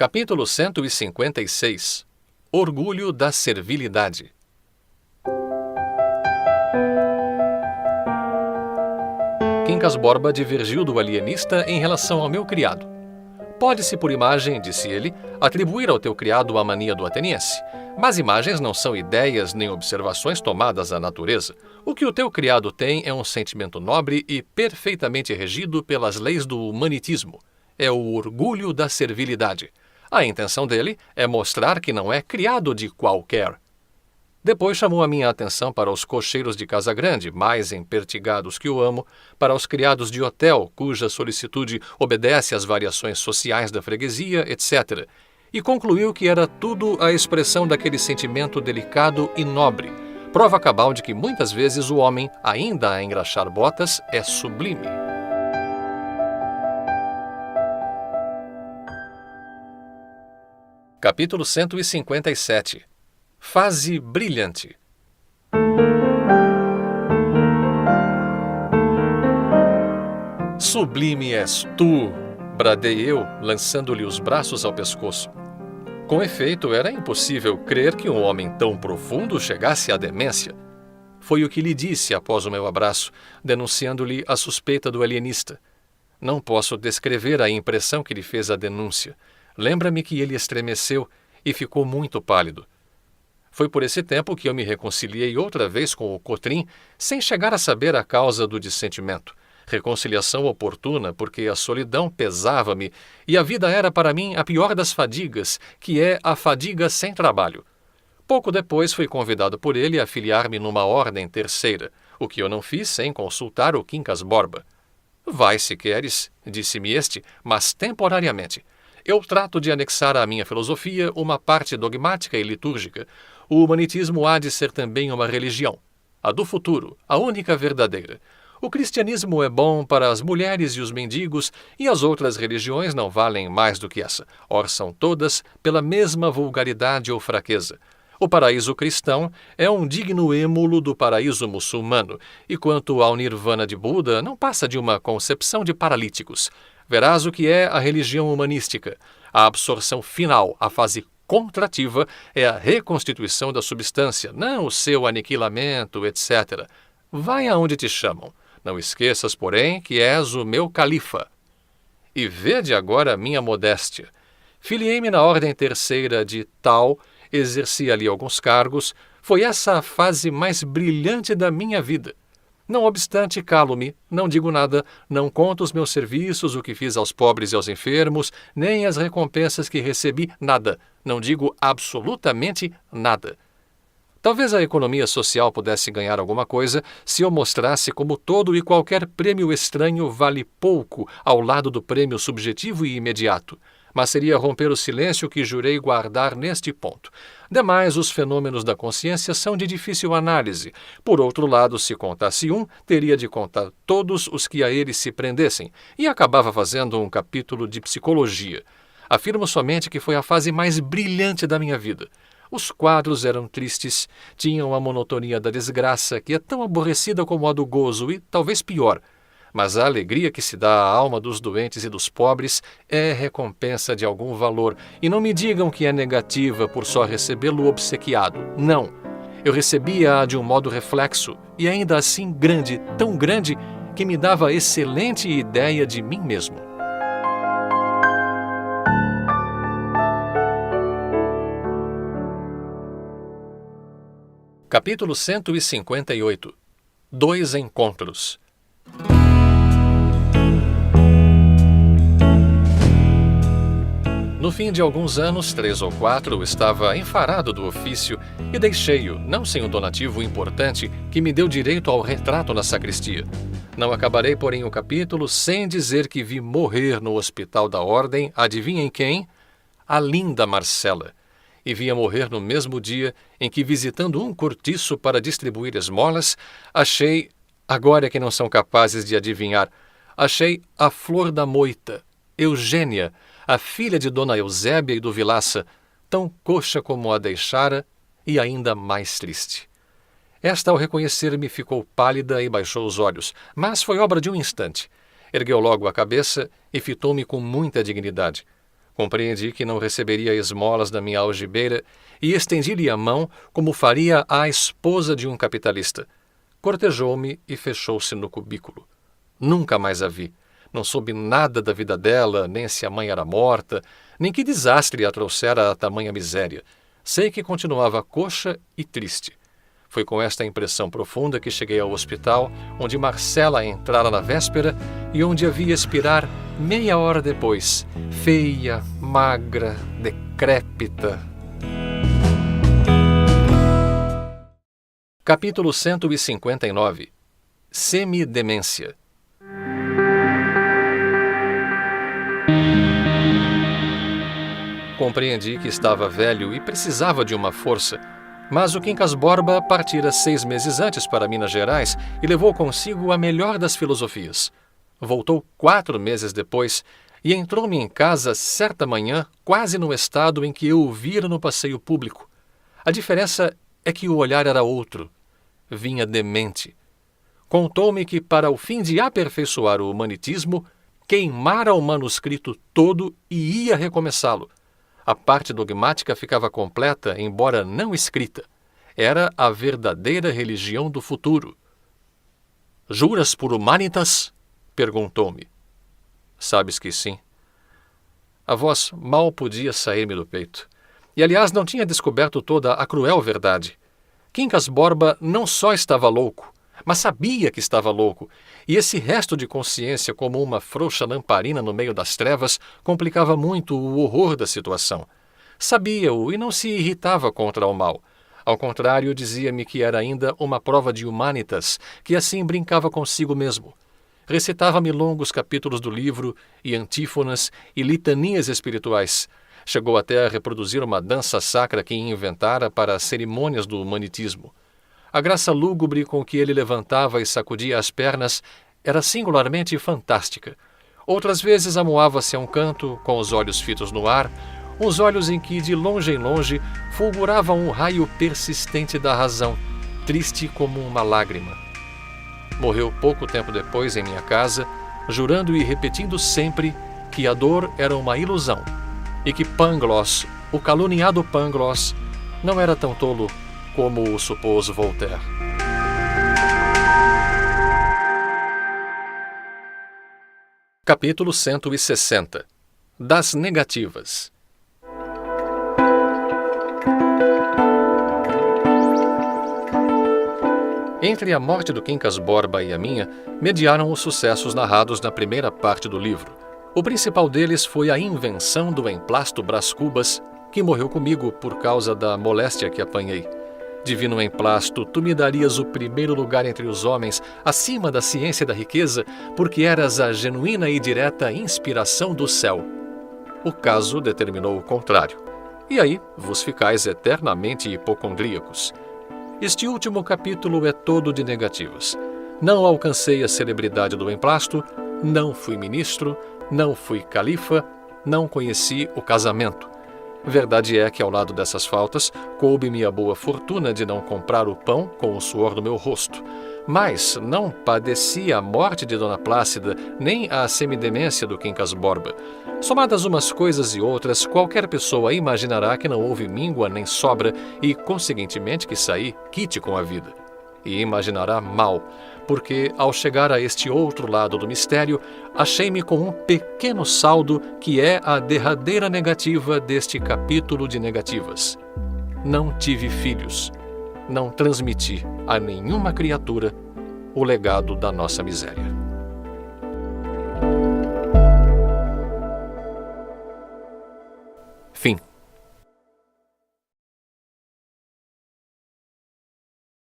Capítulo 156. Orgulho da servilidade. Quincas Borba divergiu do alienista em relação ao meu criado. Pode-se, por imagem, disse ele, atribuir ao teu criado a mania do ateniense. Mas imagens não são ideias nem observações tomadas à natureza. O que o teu criado tem é um sentimento nobre e perfeitamente regido pelas leis do humanitismo. É o orgulho da servilidade. A intenção dele é mostrar que não é criado de qualquer. Depois chamou a minha atenção para os cocheiros de casa grande, mais empertigados que o amo, para os criados de hotel, cuja solicitude obedece às variações sociais da freguesia, etc., e concluiu que era tudo a expressão daquele sentimento delicado e nobre, prova cabal de que muitas vezes o homem, ainda a engraxar botas, é sublime. Capítulo 157. Fase brilhante. Sublime és tu, bradei eu, lançando-lhe os braços ao pescoço. Com efeito, era impossível crer que um homem tão profundo chegasse à demência. Foi o que lhe disse após o meu abraço, denunciando-lhe a suspeita do alienista. Não posso descrever a impressão que lhe fez a denúncia. Lembra-me que ele estremeceu e ficou muito pálido. Foi por esse tempo que eu me reconciliei outra vez com o Cotrim, sem chegar a saber a causa do dissentimento. Reconciliação oportuna, porque a solidão pesava-me e a vida era para mim a pior das fadigas, que é a fadiga sem trabalho. Pouco depois fui convidado por ele a filiar-me numa ordem terceira, o que eu não fiz sem consultar o Quincas Borba. Vai, se queres, disse-me este, mas temporariamente. Eu trato de anexar à minha filosofia uma parte dogmática e litúrgica. O humanitismo há de ser também uma religião, a do futuro, a única verdadeira. O cristianismo é bom para as mulheres e os mendigos, e as outras religiões não valem mais do que essa, orçam todas pela mesma vulgaridade ou fraqueza. O paraíso cristão é um digno êmulo do paraíso muçulmano, e quanto ao nirvana de Buda, não passa de uma concepção de paralíticos. Verás o que é a religião humanística. A absorção final, a fase contrativa, é a reconstituição da substância, não o seu aniquilamento, etc. Vai aonde te chamam. Não esqueças, porém, que és o meu califa. E vede agora a minha modéstia. Filiei-me na ordem terceira de tal, exerci ali alguns cargos, foi essa a fase mais brilhante da minha vida. Não obstante, calo-me, não digo nada, não conto os meus serviços, o que fiz aos pobres e aos enfermos, nem as recompensas que recebi, nada. Não digo absolutamente nada. Talvez a economia social pudesse ganhar alguma coisa se eu mostrasse como todo e qualquer prêmio estranho vale pouco ao lado do prêmio subjetivo e imediato. Mas seria romper o silêncio que jurei guardar neste ponto. Demais, os fenômenos da consciência são de difícil análise. Por outro lado, se contasse um, teria de contar todos os que a ele se prendessem, e acabava fazendo um capítulo de psicologia. Afirmo somente que foi a fase mais brilhante da minha vida. Os quadros eram tristes, tinham a monotonia da desgraça, que é tão aborrecida como a do gozo e talvez pior. Mas a alegria que se dá à alma dos doentes e dos pobres é recompensa de algum valor, e não me digam que é negativa por só recebê-lo obsequiado. Não. Eu recebia-a de um modo reflexo, e ainda assim grande, tão grande, que me dava excelente ideia de mim mesmo. Capítulo 158. 2 encontros. No fim de alguns anos, 3 ou 4, estava enfarado do ofício e deixei-o, não sem um donativo importante que me deu direito ao retrato na sacristia. Não acabarei, porém, o capítulo sem dizer que vi morrer no hospital da ordem, adivinhem quem? A linda Marcela. E via morrer no mesmo dia em que, visitando um cortiço para distribuir esmolas, achei, agora é que não são capazes de adivinhar, achei a flor da moita, Eugênia, a filha de Dona Eusébia e do Vilaça, tão coxa como a deixara e ainda mais triste. Esta, ao reconhecer-me, ficou pálida e baixou os olhos, mas foi obra de um instante. Ergueu logo a cabeça e fitou-me com muita dignidade. Compreendi que não receberia esmolas da minha algibeira e estendi-lhe a mão como faria à esposa de um capitalista. Cortejou-me e fechou-se no cubículo. Nunca mais a vi. Não soube nada da vida dela, nem se a mãe era morta, nem que desastre a trouxera a tamanha miséria. Sei que continuava coxa e triste. Foi com esta impressão profunda que cheguei ao hospital, onde Marcela entrara na véspera e onde a vi expirar meia hora depois, feia, magra, decrépita. Capítulo 159. Semidemência. Compreendi que estava velho e precisava de uma força, mas o Quincas Borba partira 6 meses antes para Minas Gerais e levou consigo a melhor das filosofias. Voltou 4 meses depois e entrou-me em casa certa manhã, quase no estado em que eu o vira no passeio público. A diferença é que o olhar era outro. Vinha demente. Contou-me que, para o fim de aperfeiçoar o humanitismo, queimara o manuscrito todo e ia recomeçá-lo. A parte dogmática ficava completa, embora não escrita. Era a verdadeira religião do futuro. "Juras por humanitas?" perguntou-me. Sabes que sim. A voz mal podia sair-me do peito. E, aliás, não tinha descoberto toda a cruel verdade. Quincas Borba não só estava louco, mas sabia que estava louco, e esse resto de consciência, como uma frouxa lamparina no meio das trevas, complicava muito o horror da situação. Sabia-o e não se irritava contra o mal. Ao contrário, dizia-me que era ainda uma prova de humanitas, que assim brincava consigo mesmo. Recitava-me longos capítulos do livro, e antífonas, e litanias espirituais. Chegou até a reproduzir uma dança sacra que inventara para as cerimônias do humanitismo. A graça lúgubre com que ele levantava e sacudia as pernas era singularmente fantástica. Outras vezes amuava-se a um canto, com os olhos fitos no ar, uns olhos em que, de longe em longe, fulgurava um raio persistente da razão, triste como uma lágrima. Morreu pouco tempo depois em minha casa, jurando e repetindo sempre que a dor era uma ilusão e que Pangloss, o caluniado Pangloss, não era tão tolo como o supôs Voltaire. Capítulo 160. Das negativas. Entre a morte do Quincas Borba e a minha, mediaram os sucessos narrados na primeira parte do livro. O principal deles foi a invenção do emplasto Brás Cubas, que morreu comigo por causa da moléstia que apanhei. Divino emplasto, tu me darias o primeiro lugar entre os homens, acima da ciência e da riqueza, porque eras a genuína e direta inspiração do céu. O caso determinou o contrário. E aí vos ficais eternamente hipocondríacos. Este último capítulo é todo de negativas. Não alcancei a celebridade do emplasto, não fui ministro, não fui califa, não conheci o casamento. Verdade é que, ao lado dessas faltas, coube-me a boa fortuna de não comprar o pão com o suor do meu rosto. Mas não padeci a morte de Dona Plácida, nem a semidemência do Quincas Borba. Somadas umas coisas e outras, qualquer pessoa imaginará que não houve míngua nem sobra e, conseguintemente, que saí quite com a vida. E imaginará mal, porque, ao chegar a este outro lado do mistério, achei-me com um pequeno saldo que é a derradeira negativa deste capítulo de negativas. Não tive filhos. Não transmiti a nenhuma criatura o legado da nossa miséria. Fim.